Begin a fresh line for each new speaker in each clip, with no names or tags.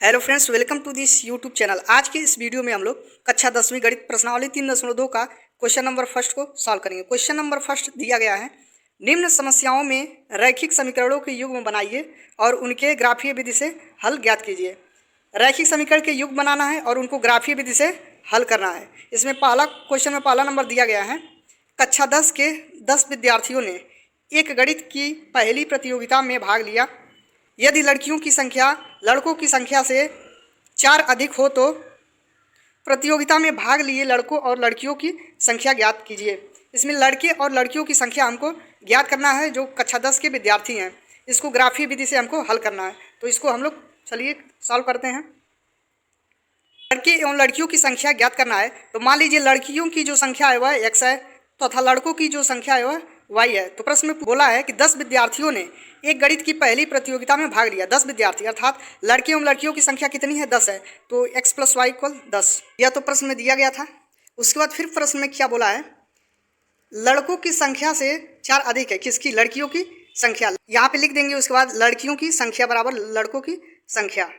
Hello friends, welcome to this YouTube channel. आज के इस वीडियो में हम लोग कक्षा 10वीं गणित प्रश्नावली 3.2 का क्वेश्चन नंबर फर्स्ट को सॉल्व करेंगे। क्वेश्चन नंबर फर्स्ट दिया गया है, निम्न समस्याओं में रैखिक समीकरणों के युग्म बनाइए और उनके ग्राफीय विधि से हल ज्ञात कीजिए। रैखिक समीकरण के युग्म बनाना है और उनको ग्राफीय विधि से हल करना है। इसमें पहला क्वेश्चन में पहला नंबर दिया गया है, कक्षा 10 के 10 विद्यार्थियों ने एक गणित की पहली प्रतियोगिता में भाग लिया। यदि लड़कियों की संख्या लड़कों की संख्या से 4 अधिक हो तो प्रतियोगिता में भाग लिए लड़कों और लड़कियों की संख्या ज्ञात कीजिए। इसमें लड़के और लड़कियों की संख्या हमको ज्ञात करना है, जो कक्षा 10 के विद्यार्थी हैं। इसको ग्राफीय विधि से हमको हल करना है, तो इसको हम लोग चलिए सॉल्व करते हैं। लड़के एवं लड़कियों की संख्या ज्ञात करना है, तो मान लीजिए लड़कियों की जो संख्या है वह x है तथा लड़कों की जो संख्या है वह y है। तो प्रश्न में बोला है कि 10 विद्यार्थियों ने एक गणित की पहली प्रतियोगिता में भाग लिया। 10 विद्यार्थी अर्थात लड़के एवं लड़कियों की संख्या कितनी है, 10 है, तो x + y = 10। यह तो प्रश्न में दिया गया था। उसके बाद फिर प्रश्न में क्या बोला है, लड़कों की संख्या से 4 अधिक है, किसकी, लड़कियों की संख्या। यहाँ पे लिख देंगे। उसके बाद लड़कियों की संख्या बराबर लड़कों की संख्या।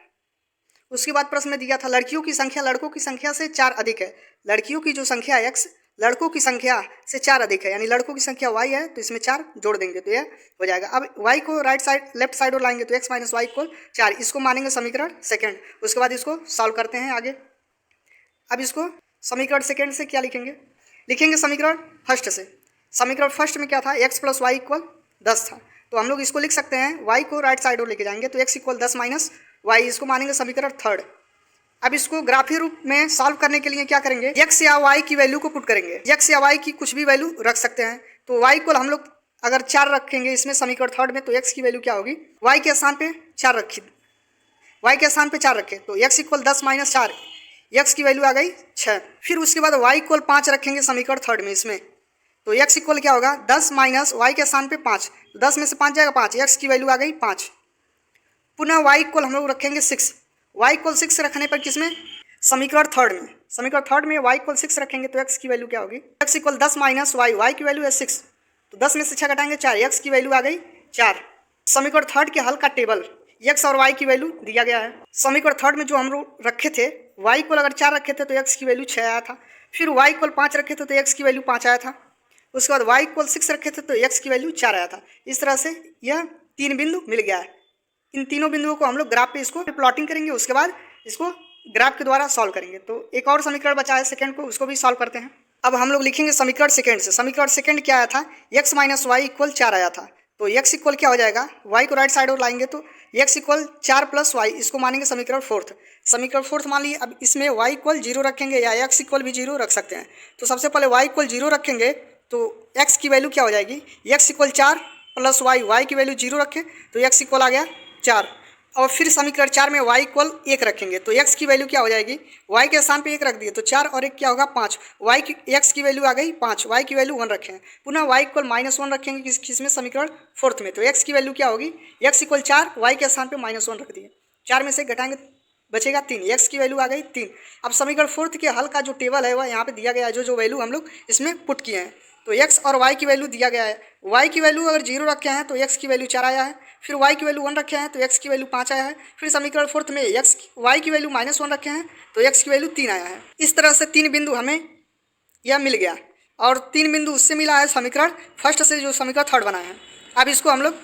उसके बाद प्रश्न में दिया था, लड़कियों की संख्या लड़कों की संख्या से 4 अधिक है। लड़कियों की जो संख्या है x लड़कों की संख्या से 4 अधिक है, यानी लड़कों की संख्या y है, तो इसमें 4 जोड़ देंगे तो यह हो जाएगा। अब y को लेफ्ट साइड और लाएंगे तो x - y = 4। इसको मानेंगे समीकरण सेकंड। उसके बाद इसको सॉल्व करते हैं आगे। अब इसको समीकरण सेकंड से क्या लिखेंगे समीकरण फर्स्ट से। समीकरण फर्स्ट में क्या था, x + y = 10 था, तो हम लोग इसको लिख सकते हैं, y को राइट साइड और लेके जाएंगे तो x = 10 - y, इसको मानेंगे समीकरण थर्ड। अब इसको ग्राफीय रूप में सॉल्व करने के लिए क्या करेंगे, x या y की वैल्यू को पुट करेंगे। x या y की कुछ भी वैल्यू रख सकते हैं, तो y को हम लोग अगर 4 रखेंगे इसमें समीकरण थर्ड में, तो x की वैल्यू क्या होगी, y के स्थान पे 4 रखी, y के स्थान पे 4 रखें तो x = 10 - 4, x की वैल्यू आ गई 6। फिर उसके बाद y = 5 रखेंगे समीकरण थर्ड में इसमें, तो x = क्या होगा, 10 - y के स्थान पे 5, 10 में से 5 जाएगा 5, x की वैल्यू आ गई 5। पुनः y = हम लोग रखेंगे 6, y = 6 रखने पर किसमें, समीकरण थर्ड में y = 6 रखेंगे तो x की वैल्यू क्या होगी, x = 10 - y, y की वैल्यू है 6, तो 10 में से 6 घटाएंगे 4, x की वैल्यू आ गई 4। समीकरण थर्ड के हल का टेबल, x और y की वैल्यू दिया गया है। समीकरण थर्ड में जो हम लोग रखे थे, y को अगर 4 रखे थे तो x की वैल्यू 6 आया था। फिर y = 5 रखे थे तो x की वैल्यू 5 आया था। उसके बाद y = 6 रखे थे तो x की वैल्यू 4 आया था। इस तरह से यह 3 बिंदु मिल गया है। इन तीनों बिंदुओं को हम लोग ग्राफ पे इसको प्लॉटिंग करेंगे, उसके बाद इसको ग्राफ के द्वारा सॉल्व करेंगे। तो एक और समीकरण बचा है सेकंड को, उसको भी सॉल्व करते हैं। अब हम लोग लिखेंगे समीकरण सेकंड से। समीकरण सेकंड क्या आया था, x - y = 4 आया था, तो x = क्या हो जाएगा, y को राइट साइड और लाएंगे तो x = 4 + y, इसको मानेंगे समीकरण फोर्थ। समीकरण फोर्थ मान लीजिए। अब इसमें y = 0 रखेंगे या x = भी 0 रख सकते हैं। तो सबसे पहले y = 0 रखेंगे तो x की वैल्यू क्या हो जाएगी, x = 4 + y, y की वैल्यू 0 रखें तो x = आ गया 4। और फिर समीकरण 4 में y = 1 रखेंगे तो x की वैल्यू क्या हो जाएगी, y के स्थान पे 1 रख दिए तो 4 और 1 क्या होगा 5, x की वैल्यू आ गई 5, y की वैल्यू 1 रखें। पुनः y = -1 रखेंगे किसमें, समीकरण फोर्थ में, तो x की वैल्यू क्या होगी, x = 4, y के स्थान पे -1 रख दिए, 4 में से घटाएंगे बचेगा 3, x की वैल्यू आ गई 3। अब समीकरण फोर्थ के हल का जो टेबल है वह यहाँ पे दिया गया है, जो वैल्यू हम लोग इसमें पुट किए हैं। तो x और y की वैल्यू दिया गया है। y की वैल्यू अगर 0 रखे हैं तो x की वैल्यू 4 आया है। फिर y की वैल्यू 1 रखे हैं तो x की वैल्यू 5 आया है। फिर समीकरण फोर्थ में y की वैल्यू -1 रखे हैं तो x की वैल्यू 3 आया है। इस तरह से 3 बिंदु हमें यह मिल गया, और 3 बिंदु उससे मिला है समीकरण फर्स्ट से, जो समीकरण थर्ड बना है। अब इसको हम लोग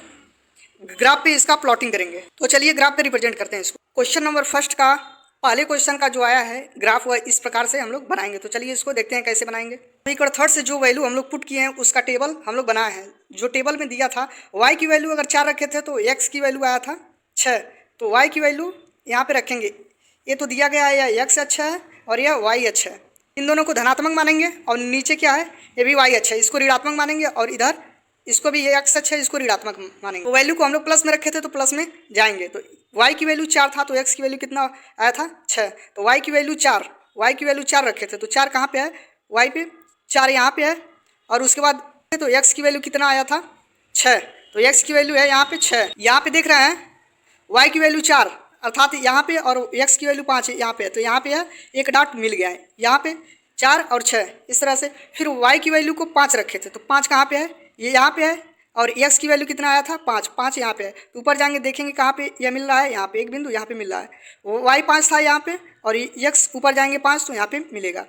ग्राफ पे इसका प्लॉटिंग करेंगे। तो चलिए ग्राफ पे रिप्रेजेंट करते हैं इसको। क्वेश्चन नंबर फर्स्ट का पहले क्वेश्चन का जो आया है ग्राफ, वह इस प्रकार से हम लोग बनाएंगे। तो चलिए इसको देखते हैं कैसे बनाएंगे। समीकरण थर्ड से जो वैल्यू हम लोग पुट किए हैं उसका टेबल हम लोग बनाए हैं। जो टेबल में दिया था, y की वैल्यू अगर 4 रखे थे तो x की वैल्यू आया था 6, तो y की वैल्यू यहाँ पे रखेंगे। ये तो दिया गया है, यह x अच्छा है और यह y अच्छा है, इन दोनों को धनात्मक मानेंगे। और नीचे क्या है, ये भी y अच्छा है, इसको ऋणात्मक मानेंगे। और इधर इसको भी ये x अच्छा है, इसको ऋणात्मक मानेंगे। तो वैल्यू को हम लोग प्लस में रखे थे तो प्लस में जाएंगे। तो y की वैल्यू 4 था तो x की वैल्यू कितना आया था 6, तो y की वैल्यू 4 रखे थे तो 4 कहाँ पे है, y पे 4 यहाँ पे है। और उसके बाद तो x की वैल्यू कितना आया था 6, तो x की वैल्यू है यहाँ पे 6। यहाँ पे देख रहे हैं y की वैल्यू 4 अर्थात यहाँ पे, और x की वैल्यू 5 यहाँ पे है, तो यहाँ पे है एक डॉट मिल गया है, यहाँ पे 4 और 6 इस तरह से। फिर y की वैल्यू को 5 रखे थे तो 5 कहाँ पे है, ये यहाँ पे है, और x की वैल्यू कितना आया था 5, 5 यहाँ पे है। तो ऊपर जाएंगे देखेंगे कहाँ पे यह मिल रहा है, यहाँ पे एक बिंदु यहाँ पे मिल रहा है, वो y 5 था यहाँ पे, और x ऊपर जाएंगे 5 तो यहाँ पे मिलेगा।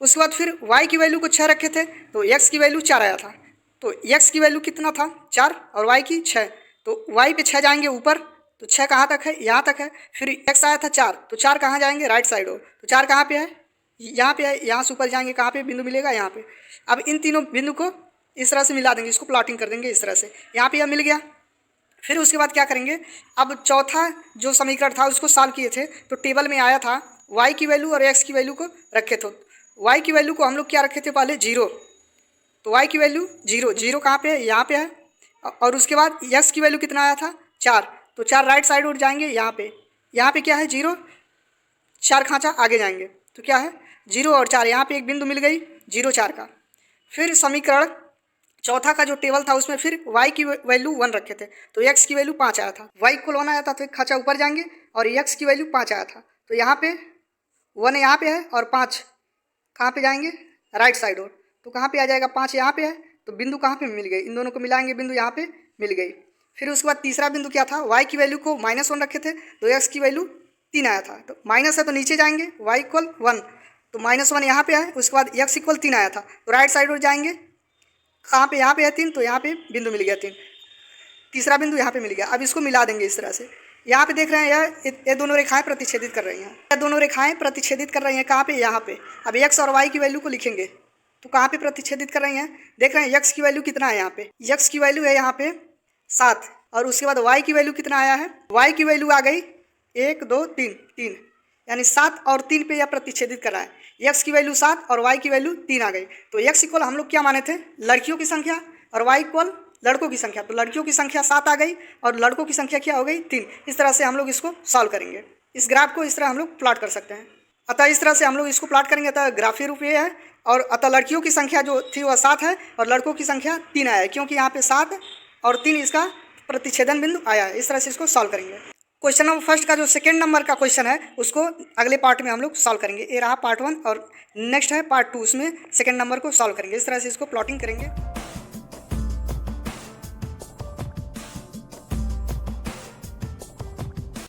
उसके बाद फिर y की वैल्यू को 6 रखे थे तो x की वैल्यू 4 आया था, तो x की वैल्यू कितना था 4 और y की 6, तो y पे 6 जाएंगे ऊपर, तो 6 कहाँ तक है, यहाँ तक है। फिर x आया था 4, तो 4 कहाँ जाएंगे राइट साइड हो, तो 4 कहाँ पे है, यहाँ पे है, यहाँ से ऊपर जाएंगे कहाँ पे बिंदु मिलेगा यहाँ पे। अब इन तीनों बिंदु को इस तरह से मिला देंगे, इसको प्लॉटिंग कर देंगे इस तरह से, यहाँ पे यह मिल गया। फिर उसके बाद क्या करेंगे, अब चौथा जो समीकरण था उसको सॉल्व किए थे, तो टेबल में आया था y की वैल्यू और x की वैल्यू को रखे थे। y की वैल्यू को हम लोग क्या रखे थे पहले 0, तो y की वैल्यू 0, 0 कहाँ पे है, यहाँ पे है। और उसके बाद x की वैल्यू कितना आया था 4, तो 4 राइट साइड उठ जाएंगे, यहाँ पे क्या है 0, 4 खाँचा आगे जाएंगे तो क्या है 0 और 4, यहाँ पे एक बिंदु मिल गई 0 4 का। फिर समीकरण चौथा का जो टेबल था उसमें फिर y की वैल्यू 1 रखे थे, तो x की वैल्यू 5 आया था, y को 1 आया था तो एक खाँचा ऊपर जाएंगे, और x की वैल्यू 5 आया था, तो यहाँ पे 1 यहाँ पे है और 5 कहाँ पे जाएंगे राइट साइड और, तो कहाँ पे आ जाएगा 5 यहाँ पे है, तो बिंदु कहाँ पे मिल गई, इन दोनों को मिलाएंगे बिंदु यहाँ पे मिल गई। फिर उसके बाद तीसरा बिंदु क्या था, y की वैल्यू को -1 रखे थे तो x की वैल्यू 3 आया था, तो माइनस है तो नीचे जाएंगे y इक्वल 1, तो -1 यहाँ पे है। उसके बाद x इक्वल 3 आया था तो राइट साइड और जाएंगे कहाँ पे, यहाँ पे है 3, तो यहाँ पे बिंदु मिल गया 3, तीसरा बिंदु यहाँ पे मिल गया। अब इसको मिला देंगे इस तरह से, यहाँ पे देख रहे हैं ये दोनों रेखाएं प्रतिच्छेदित कर रही हैं, ये दोनों रेखाएं प्रतिच्छेदित कर रही हैं कहाँ पे, यहाँ पे। अब x और y की वैल्यू को लिखेंगे तो कहाँ पे प्रतिच्छेदित कर रही हैं, देख रहे हैं x की वैल्यू कितना है, यहाँ पे x की वैल्यू है यहाँ पे 7, और उसके बाद y की वैल्यू कितना आया है, y की वैल्यू आ गई 1 2 3, यानी 7 और 3 पे यह प्रतिच्छेदित कर रहा है। x की वैल्यू 7 और y की वैल्यू 3 आ गई, तो x इक्वल हम लोग क्या माने थे लड़कियों की संख्या, और y इक्वल लड़कों की संख्या, तो लड़कियों की संख्या 7 आ गई और लड़कों की संख्या क्या हो गई 3। इस तरह से हम लोग इसको सॉल्व करेंगे, इस ग्राफ को इस तरह हम लोग प्लॉट कर सकते हैं। अतः इस तरह से हम लोग इसको प्लॉट करेंगे, अतः ग्राफीय रूप ये है, और अतः लड़कियों की संख्या जो थी वह 7 है और लड़कों की संख्या 3 आया है, क्योंकि यहाँ पे 7 और 3 इसका प्रतिच्छेदन बिंदु आया है। इस तरह से इसको सॉल्व करेंगे। क्वेश्चन नंबर फर्स्ट का जो सेकंड नंबर का क्वेश्चन है उसको अगले पार्ट में हम लोग सॉल्व करेंगे। ये रहा पार्ट 1 और नेक्स्ट है पार्ट 2, उसमें सेकंड नंबर को सॉल्व करेंगे। इस तरह से इसको प्लॉटिंग करेंगे।